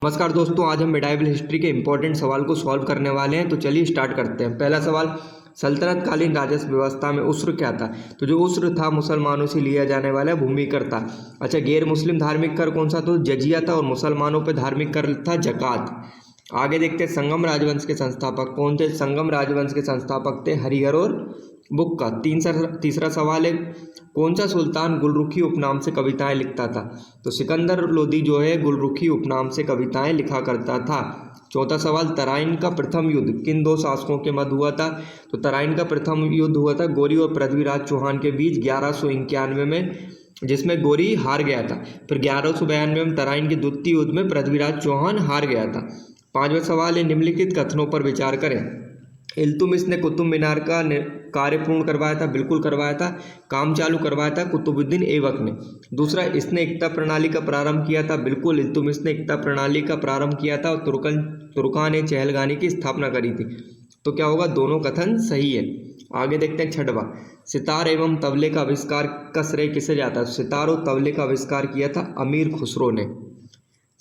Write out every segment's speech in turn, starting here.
नमस्कार दोस्तों, आज हम मिडाइवल हिस्ट्री के इंपॉर्टेंट सवाल को सॉल्व करने वाले हैं। तो चलिए स्टार्ट करते हैं। पहला सवाल, सल्तनत कालीन राजस्व व्यवस्था में उस्र क्या था? तो जो उस्र था मुसलमानों से लिया जाने वाला भूमि कर था। अच्छा, गैर मुस्लिम धार्मिक कर कौन सा? तो जजिया था। और मुसलमानों पे धार्मिक कर था जकात। आगे देखते हैं, संगम राजवंश के संस्थापक कौन थे? संगम राजवंश के संस्थापक थे हरिहर और बुक्का। तीसरा सवाल है, कौन सा सुल्तान गुलरुखी उपनाम से कविताएं लिखता था? तो सिकंदर लोदी जो है गुलरुखी उपनाम से कविताएं लिखा करता था। चौथा सवाल, तराइन का प्रथम युद्ध किन दो शासकों के मध्य हुआ था? तो तराइन का प्रथम युद्ध हुआ था गौरी और पृथ्वीराज चौहान के बीच 1191 में, जिसमें गौरी हार गया था। फिर 1192 में तराइन के द्वितीय युद्ध में पृथ्वीराज चौहान हार गया था। पांचवा सवाल है, निम्नलिखित कथनों पर विचार करें। इल्तुमिश ने कुतुब मीनार का कार्य पूर्ण करवाया था। बिल्कुल करवाया था। काम चालू करवाया था कुतुबुद्दीन ऐबक ने। दूसरा, इसने एकता प्रणाली का प्रारंभ किया था। बिल्कुल, इल्तुमिश ने एकता प्रणाली का प्रारंभ किया था। और तुर्कान ने चहलगानी की स्थापना करी थी। तो क्या होगा? दोनों कथन सही है। आगे देखते हैं छठवां, सितार एवं तबले का आविष्कार का श्रेय किसे जाता है? सितार और तबले का आविष्कार किया था अमीर खुसरो ने।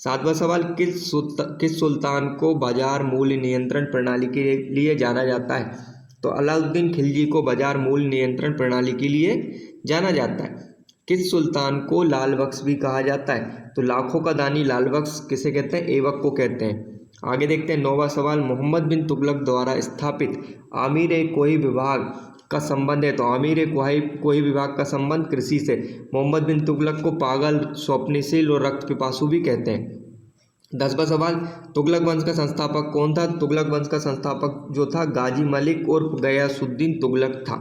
सातवां सवाल, किस सुल्तान को बाजार मूल्य नियंत्रण प्रणाली के लिए जाना जाता है? तो अलाउद्दीन खिलजी को बाजार मूल्य नियंत्रण प्रणाली के लिए जाना जाता है। किस सुल्तान को लाल बख्श भी कहा जाता है? तो लाखों का दानी लाल बख्श किसे कहते हैं? ऐबक को कहते हैं। आगे देखते हैं नौवां सवाल, मोहम्मद बिन तुगलक द्वारा स्थापित आमीर कोई विभाग का संबंध है। तो आमीर कोई विभाग का संबंध कृषि से। मोहम्मद बिन तुगलक को पागल, स्वप्नशील और रक्त पिपासु भी कहते हैं। 10वां सवाल, तुगलक वंश का संस्थापक कौन था? तुगलक वंश का संस्थापक जो था गाजी मलिक और गयासुद्दीन तुगलक था।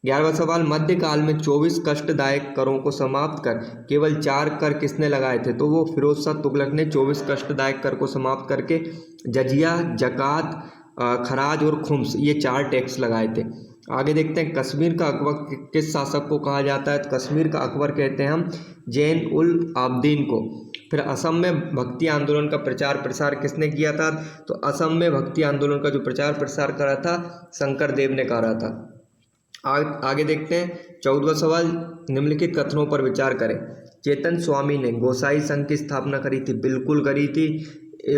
11वां सवाल, मध्यकाल में 24 कष्टदायक करों को समाप्त कर केवल 4 कर किसने लगाए थे? तो वो फिरोज शाह तुगलक ने 24 कष्टदायक कर को समाप्त करके जजिया, जकात, खराज और खुम्स, ये 4 टैक्स लगाए थे। आगे देखते हैं, कश्मीर का अकबर किस शासक को कहा जाता है? तो कश्मीर का अकबर कहते हैं हम जैन उल आबदीन को। फिर असम में भक्ति आंदोलन का प्रचार प्रसार किसने किया था? तो असम में भक्ति आंदोलन का जो प्रचार प्रसार करा था शंकर देव ने करा था। आगे देखते हैं 14वां सवाल, निम्नलिखित कथनों पर विचार करें। चेतन स्वामी ने गोसाई संघ की स्थापना करी थी। बिल्कुल करी थी।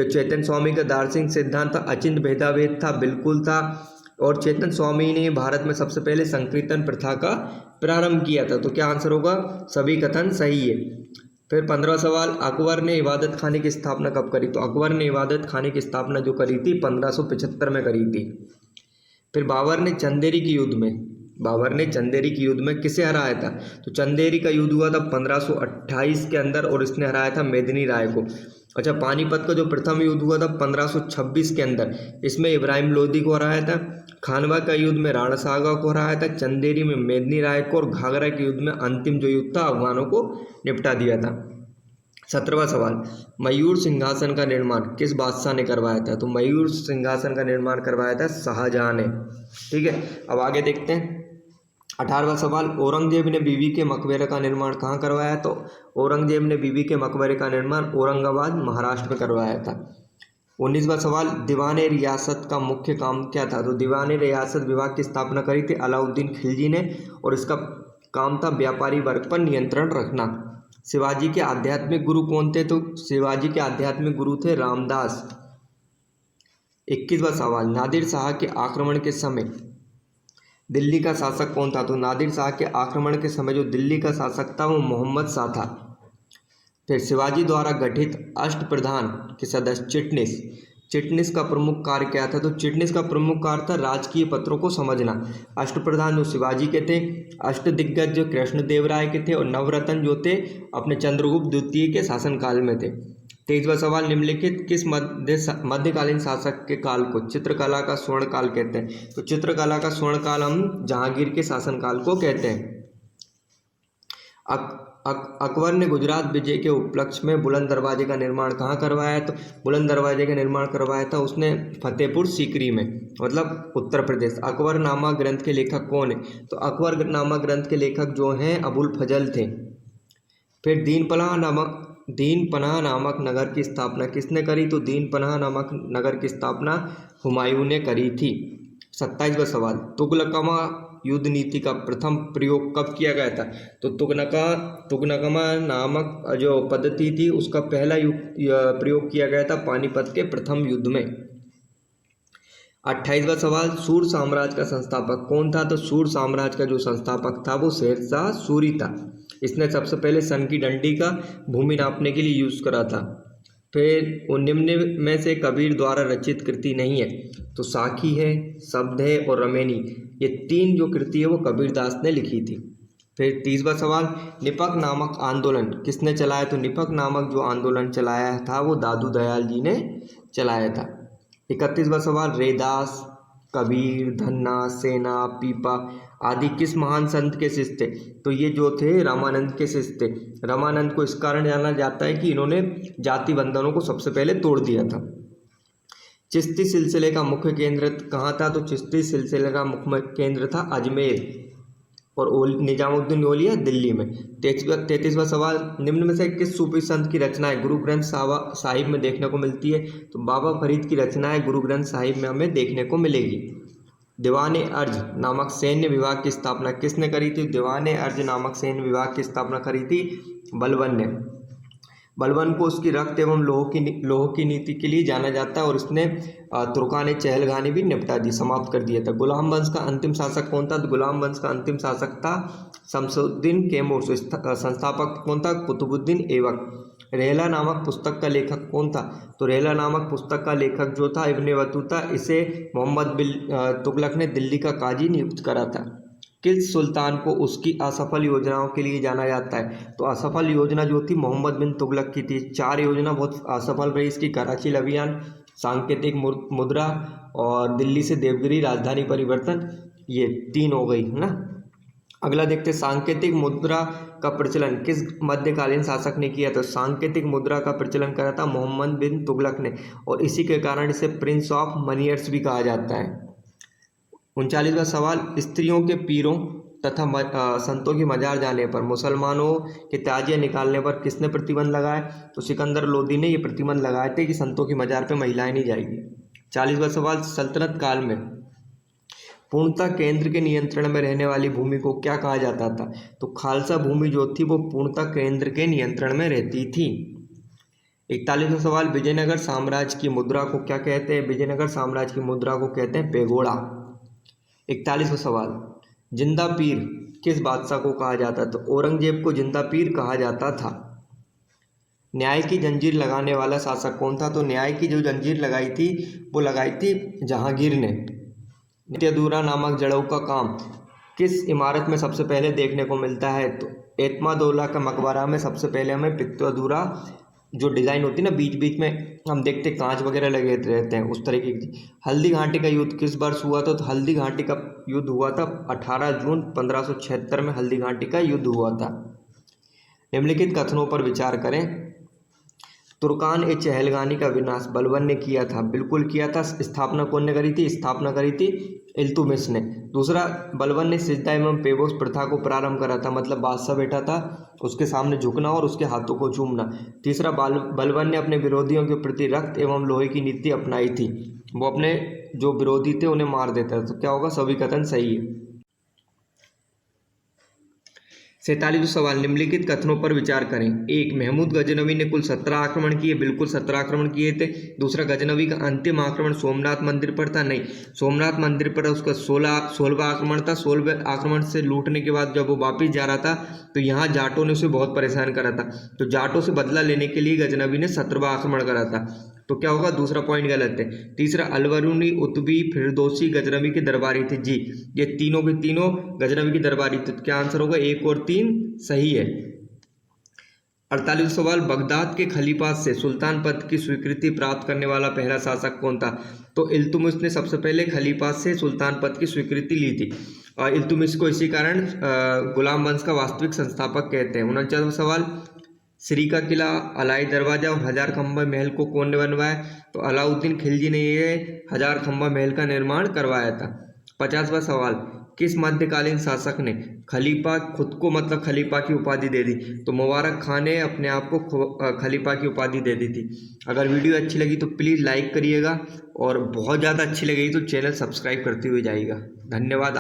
चेतन स्वामी का दार्शनिक सिद्धांत अचिंत्य भेदाभेद था। बिल्कुल था। और चेतन स्वामी ने भारत में सबसे पहले संकीर्तन प्रथा का प्रारंभ किया था। तो क्या आंसर होगा? सभी कथन सही है। फिर 15वां सवाल, अकबर ने इबादत खाने की स्थापना कब करी? तो अकबर ने इबादत खाने की स्थापना जो करी थी 1575 में करी थी। फिर बाबर ने चंदेरी के युद्ध में किसे हराया था? तो चंदेरी का युद्ध हुआ था 1528 के अंदर और इसने हराया था मेदिनी राय को। अच्छा, पानीपत का जो प्रथम युद्ध हुआ था 1526 के अंदर, इसमें इब्राहिम लोदी को हराया था। खानवा का युद्ध में राणा सागा को हराया था। चंदेरी में मेदिनी राय को। और घाघरा के युद्ध में अंतिम जो युद्ध था अफगानों को निपटा दिया था। 17वां सवाल, मयूर सिंहासन का निर्माण किस बादशाह ने करवाया था? तो मयूर सिंहासन का निर्माण करवाया था शाहजहां ने। ठीक है, अब आगे देखते हैं 18वां सवाल, औरंगजेब ने बीबी के मकबरे का निर्माण कहाँ करवाया? तो औरंगजेब ने बीबी के मकबरे का निर्माण औरंगाबाद, महाराष्ट्र में करवाया था। 19वां सवाल, दीवान रियासत का मुख्य काम क्या था? तो दीवान रियासत विभाग की स्थापना करी थी अलाउद्दीन खिलजी ने और इसका काम था व्यापारी वर्ग पर नियंत्रण रखना। शिवाजी के आध्यात्मिक गुरु कौन थे? तो शिवाजी के आध्यात्मिक गुरु थे रामदास। 21वां सवाल, नादिर शाह के आक्रमण के समय दिल्ली का शासक कौन था? तो नादिर शाह के आक्रमण के समय जो दिल्ली का शासक था वो मोहम्मद शाह था। फिर शिवाजी द्वारा गठित अष्टप्रधान के सदस्य चिटनिस का प्रमुख कार्य क्या था? तो चिटनिस का प्रमुख कार्य था राजकीय पत्रों को समझना। अष्टप्रधान जो शिवाजी के थे, अष्टदिग्गज जो कृष्णदेव राय के थे और नवरत्न जो थे अपने चंद्रगुप्त द्वितीय के शासनकाल में थे। 23वां सवाल, निम्नलिखित किस मध्यकालीन शासक के काल को चित्रकला का स्वर्ण काल कहते हैं? तो चित्रकला का स्वर्ण काल हम जहांगीर के शासनकाल को कहते हैं। अकबर ने गुजरात विजय के उपलक्ष्य में बुलंद दरवाजे का निर्माण कहाँ करवाया? तो बुलंद दरवाजे का निर्माण करवाया था उसने फतेहपुर सीकरी में, मतलब उत्तर प्रदेश। अकबर नामा ग्रंथ के लेखक कौन है? तो अकबर नामा ग्रंथ के लेखक जो हैं अबुल फजल थे। फिर दीनपनाह नामक नगर की स्थापना किसने करी? तो दीनपनाह नामक नगर की स्थापना हुमायूं ने करी थी। 27वां सवाल, युद्ध नीति का प्रथम प्रयोग कब किया गया था? तो तुगनकमा नामक जो पद्धति थी उसका पहला प्रयोग किया गया था पानीपत के प्रथम युद्ध में। 28वां सवाल, सूर साम्राज्य का संस्थापक कौन था? तो सूर साम्राज्य का जो संस्थापक था वो शेरशाह सूरी था। इसने सबसे पहले सन की डंडी का भूमि नापने के लिए यूज करा था। फिर निम्न में से कबीर द्वारा रचित कृति नहीं है? तो साखी है, शब्द है और रमेनी, ये तीन जो कृति है वो कबीरदास ने लिखी थी। फिर 30वां सवाल, निपक नामक आंदोलन किसने चलाया? तो निपक नामक जो आंदोलन चलाया था वो दादू दयाल जी ने चलाया था। 31वां सवाल, रैदास, कबीर, धन्ना, सेना, पीपा आदि किस महान संत के शिष्य थे? तो ये जो थे रामानंद के शिष्य थे। रामानंद को इस कारण जाना जाता है कि इन्होंने जाति बंधनों को सबसे पहले तोड़ दिया था। चिश्ती सिलसिले का मुख्य केंद्र कहाँ था? तो चिश्ती सिलसिले का मुख्य केंद्र था अजमेर और निजामुद्दीन औलिया दिल्ली में। 33वां सवाल, निम्न में से किस सूफी संत की रचनाएं गुरु ग्रंथ साहिब में देखने को मिलती है? तो बाबा फरीद की रचनाएं गुरु ग्रंथ साहिब में हमें देखने को मिलेगी। दीवाने अर्ज नामक सैन्य विभाग की स्थापना किसने करी थी? दीवाने अर्ज नामक सैन्य विभाग की स्थापना करी थी बलबन ने। बलबन को उसकी रक्त एवं लोह की नीति के लिए जाना जाता है और उसने तुर्कान चहलगानी भी निपटा दी, समाप्त कर दिया था। गुलाम वंश का अंतिम शासक कौन था? तो गुलाम वंश का अंतिम शासक था शमसुद्दीन कैमूर। संस्थापक कौन था? कुतुबुद्दीन ऐबक। रेहला नामक पुस्तक का लेखक कौन था? तो रेहला नामक पुस्तक का लेखक जो था इब्ने बतूता, इसे मोहम्मद बिन तुगलक ने दिल्ली का काजी नियुक्त करा था। किस सुल्तान को उसकी असफल योजनाओं के लिए जाना जाता है? तो असफल योजना जो थी मोहम्मद बिन तुगलक की थी। 4 योजना बहुत असफल रही इसकी, कराची अभियान, सांकेतिक मुद्रा और दिल्ली से देवगिरी राजधानी परिवर्तन, ये 3 हो गई है ना। अगला देखते, सांकेतिक मुद्रा का प्रचलन किस मध्यकालीन शासक ने किया? तो सांकेतिक मुद्रा का प्रचलन करा था मोहम्मद बिन तुगलक ने और इसी के कारण इसे प्रिंस ऑफ मनियर्स भी कहा जाता है। 39वां सवाल, स्त्रियों के पीरों तथा संतों की मजार जाने पर मुसलमानों के ताजिया निकालने पर किसने प्रतिबंध लगाया? तो सिकंदर लोदी ने ये प्रतिबंध लगाए थे कि संतों की मजार पर महिलाएं नहीं जाएगी। 40वां सवाल, सल्तनत काल में पूर्णतः केंद्र के नियंत्रण में रहने वाली भूमि को क्या कहा जाता था? तो खालसा भूमि जो थी वो पूर्णतः केंद्र के नियंत्रण में रहती थी। 41वां सवाल, विजयनगर साम्राज्य की मुद्रा को क्या कहते हैं? विजयनगर साम्राज्य की मुद्रा को कहते हैं पेगोड़ा। 41वां सवाल, जिंदा पीर किस बादशाह को कहा जाता? तो औरंगजेब को जिंदा पीर कहा जाता था। न्याय की जंजीर लगाने वाला शासक कौन था? तो न्याय की जो जंजीर लगाई थी वो लगाई थी जहांगीर ने। नित्यदूरा नामक जड़ों का काम किस इमारत में सबसे पहले देखने को मिलता है? तो एतमादौला का मकबरा में सबसे पहले हमें पित्तदूरा जो डिज़ाइन होती है ना, बीच बीच में हम देखते कांच वगैरह लगे रहते हैं, उस तरीके की। हल्दी घाटी का युद्ध किस वर्ष हुआ था? तो हल्दी घाटी का युद्ध हुआ था 18 जून 1576 में हल्दी घाटी का युद्ध हुआ था। निम्नलिखित कथनों पर विचार करें। तुर्कान ए चहलगानी का विनाश बलबन ने किया था, बिल्कुल किया था। स्थापना कौन ने करी थी? स्थापना करी थी इल्तुतमिश ने। दूसरा, बलबन ने सिजदा एवं पेबोस प्रथा को प्रारंभ करा था, मतलब बादशाह बैठा था उसके सामने झुकना और उसके हाथों को चूमना। तीसरा, बलबन ने अपने विरोधियों के प्रति रक्त एवं लोहे की नीति अपनाई थी, वो अपने जो विरोधी थे उन्हें मार देता था। तो क्या होगा? सभी कथन सही है। 47वां सवाल, निम्नलिखित कथनों पर विचार करें। 1, महमूद गजनवी ने कुल 17 आक्रमण किए, बिल्कुल 17 आक्रमण किए थे। दूसरा, गजनवी का अंतिम आक्रमण सोमनाथ मंदिर पर था, नहीं, सोमनाथ मंदिर पर उसका 16वां आक्रमण था। 16वें आक्रमण से लूटने के बाद जब वो वापिस जा रहा था तो यहाँ जाटों ने उसे बहुत परेशान करा था, तो जाटों से बदला लेने के लिए गजनवी ने 17वां आक्रमण करा था। तो क्या होगा? दूसरा पॉइंट गलत है। तीसरा, अलवरूनी, उतबी, फिरदौसी गजनवी के दरबारी थे। जी, ये तीनों के तीनों गजनवी के दरबारी थे। तो क्या आंसर होगा? 1 और 3 सही है। 48वां सवाल, बगदाद के खलीफा से सुल्तान पद की स्वीकृति प्राप्त करने वाला पहला शासक कौन था? तो इल्तुतमिश ने सबसे पहले खलीफा से सुल्तान पद की स्वीकृति ली थी और इल्तुतमिश को इसी कारण गुलाम वंश का वास्तविक संस्थापक कहते हैं। 49वां सवाल, श्री का किला, अलाई दरवाजा और 1000 खंबा महल को कौन ने बनवाया? तो अलाउद्दीन खिलजी ने ये 1000 खंबा महल का निर्माण करवाया था। 50वां सवाल, किस मध्यकालीन शासक ने खलीफा खुद को मतलब खलीफा की उपाधि दे दी? तो मुबारक खान ने अपने आप को खलीफा की उपाधि दे दी थी। अगर वीडियो अच्छी लगी तो प्लीज़ लाइक करिएगा और बहुत ज़्यादा अच्छी लगेगी तो चैनल सब्सक्राइब करते हुए जाइएगा। धन्यवाद।